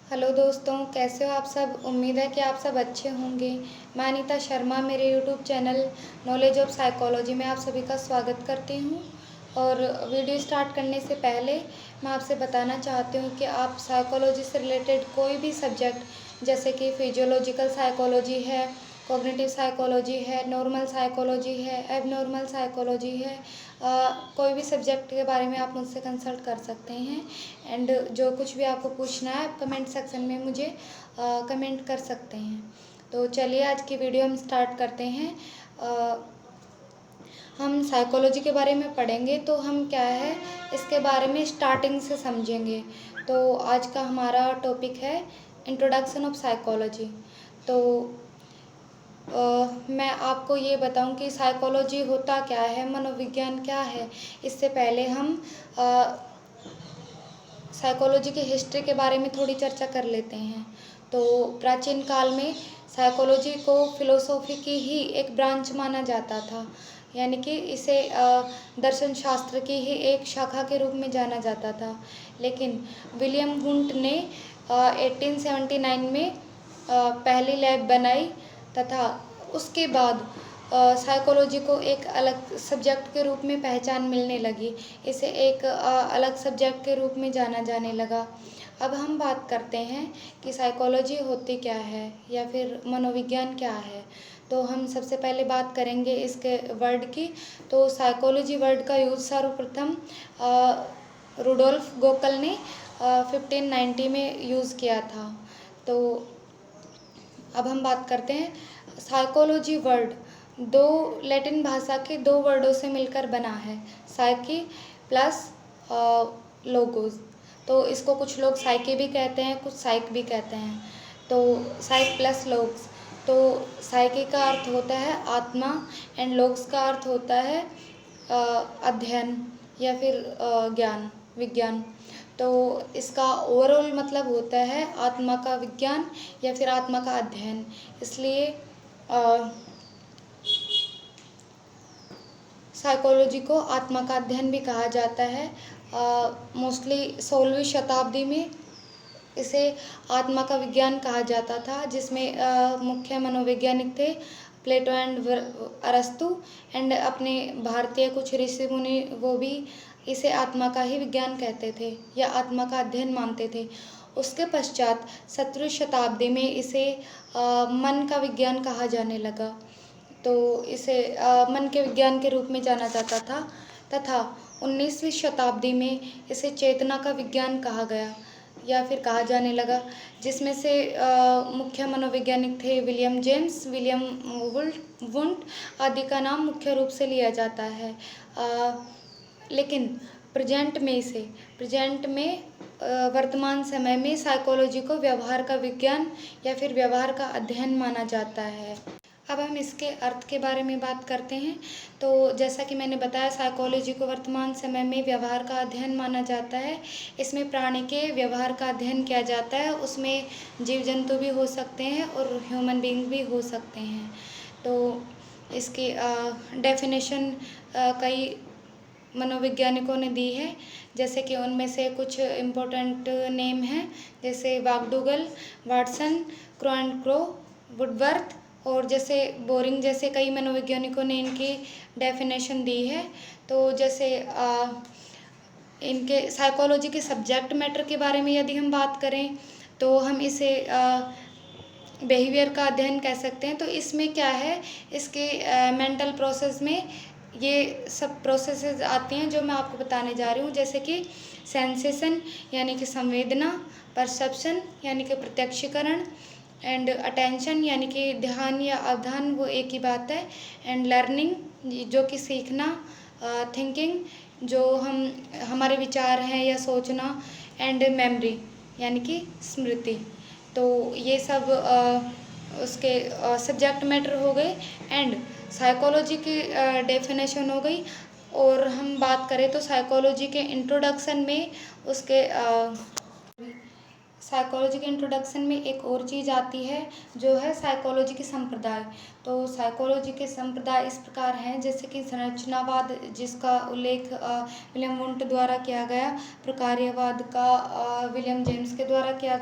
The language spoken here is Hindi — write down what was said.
हेलो दोस्तों, कैसे हो आप सब। उम्मीद है कि आप सब अच्छे होंगे। मैं अनीता शर्मा मेरे YouTube channel knowledge of psychology में आप सभी का स्वागत करती हूँ। और वीडियो स्टार्ट करने से पहले मैं आपसे बताना चाहती हूँ कि आप साइकोलॉजी से रिलेटेड कोई भी सब्जेक्ट जैसे कि फिजियोलॉजिकल साइकोलॉजी है, कॉग्निटिव साइकोलॉजी है, नॉर्मल साइकोलॉजी है, एबनॉर्मल साइकोलॉजी है, कोई भी सब्जेक्ट के बारे में आप मुझसे कंसल्ट कर सकते हैं। एंड जो कुछ भी आपको पूछना है आप कमेंट सेक्शन में मुझे कमेंट कर सकते हैं। तो चलिए आज की वीडियो हम स्टार्ट करते हैं। हम साइकोलॉजी के बारे में पढ़ेंगे तो हम क्या है इसके बारे में स्टार्टिंग से समझेंगे। तो आज का हमारा टॉपिक है इंट्रोडक्शन ऑफ साइकोलॉजी। तो मैं आपको ये बताऊं कि साइकोलॉजी होता क्या है, मनोविज्ञान क्या है। इससे पहले हम साइकोलॉजी की हिस्ट्री के बारे में थोड़ी चर्चा कर लेते हैं। तो प्राचीन काल में साइकोलॉजी को फिलोसॉफी की ही एक ब्रांच माना जाता था, यानी कि इसे दर्शन शास्त्र की ही एक शाखा के रूप में जाना जाता था। लेकिन विलियम वुंट ने 1879 में पहली लैब बनाई तथा उसके बाद साइकोलॉजी को एक अलग सब्जेक्ट के रूप में पहचान मिलने लगी। इसे एक अलग सब्जेक्ट के रूप में जाना जाने लगा। अब हम बात करते हैं कि साइकोलॉजी होती क्या है या फिर मनोविज्ञान क्या है। तो हम सबसे पहले बात करेंगे इसके वर्ड की। तो साइकोलॉजी वर्ड का यूज़ सर्वप्रथम रुडोल्फ गोकल ने 1590 में यूज़ किया था। तो अब हम बात करते हैं साइकोलॉजी वर्ड दो लैटिन भाषा के दो वर्डों से मिलकर बना है, साइकी प्लस लोगोस। तो इसको कुछ लोग साइकी भी कहते हैं, कुछ साइक भी कहते हैं। तो साइक प्लस लोग्स, तो साइकी का अर्थ होता है आत्मा एंड लोग्स का अर्थ होता है अध्ययन या फिर ज्ञान, विज्ञान। तो इसका ओवरऑल मतलब होता है आत्मा का विज्ञान या फिर आत्मा का अध्ययन। इसलिए साइकोलॉजी को आत्मा का अध्ययन भी कहा जाता है। मोस्टली 16वीं शताब्दी में इसे आत्मा का विज्ञान कहा जाता था, जिसमें मुख्य मनोवैज्ञानिक थे प्लेटो एंड अरस्तु। एंड अपने भारतीय कुछ ऋषि मुनि वो भी इसे आत्मा का ही विज्ञान कहते थे या आत्मा का अध्ययन मानते थे। उसके पश्चात 17वीं शताब्दी में इसे मन का विज्ञान कहा जाने लगा। तो इसे मन के विज्ञान के रूप में जाना जाता था तथा 19वीं शताब्दी में इसे चेतना का विज्ञान कहा गया या फिर कहा जाने लगा, जिसमें से मुख्य मनोवैज्ञानिक थे विलियम जेम्स, विलियम वुंट आदि का नाम मुख्य रूप से लिया जाता है। लेकिन प्रेजेंट में वर्तमान समय में साइकोलॉजी को व्यवहार का विज्ञान या फिर व्यवहार का अध्ययन माना जाता है। अब हम इसके अर्थ के बारे में बात करते हैं। तो जैसा कि मैंने बताया, साइकोलॉजी को वर्तमान समय में व्यवहार का अध्ययन माना जाता है। इसमें प्राणी के व्यवहार का अध्ययन किया जाता है। उसमें जीव जंतु भी हो सकते हैं और ह्यूमन बीइंग भी हो सकते हैं। तो इसकी डेफिनेशन कई मनोवैज्ञानिकों ने दी है, जैसे कि उनमें से कुछ इम्पोर्टेंट नेम हैं, जैसे McDougall, Watson, Crow and Crow, Woodworth और जैसे बोरिंग जैसे कई मनोवैज्ञानिकों ने इनकी डेफिनेशन दी है। तो जैसे इनके साइकोलॉजी के सब्जेक्ट मैटर के बारे में यदि हम बात करें तो हम इसे बिहेवियर का अध्ययन कह सकते हैं। तो इसमें क्या है, इसके मेंटल प्रोसेस में ये सब प्रोसेसेस आती हैं जो मैं आपको बताने जा रही हूँ, जैसे कि सेंसेशन यानी कि संवेदना, परसेप्शन यानी कि प्रत्यक्षीकरण, एंड अटेंशन यानी कि ध्यान या अवधान, वो एक ही बात है। एंड लर्निंग जो कि सीखना, थिंकिंग जो हमारे विचार हैं या सोचना, एंड मेमोरी यानी कि स्मृति। तो ये सब उसके सब्जेक्ट मैटर हो गए एंड साइकोलॉजी की डेफिनेशन हो गई। और हम बात करें तो साइकोलॉजी के इंट्रोडक्शन में उसके साइकोलॉजी के इंट्रोडक्शन में एक और चीज़ आती है जो है साइकोलॉजी के संप्रदाय। तो साइकोलॉजी के संप्रदाय इस प्रकार हैं, जैसे कि संरचनावाद जिसका उल्लेख विलियम वुंट द्वारा किया गया, प्रकार्यवाद का विलियम जेम्स के द्वारा किया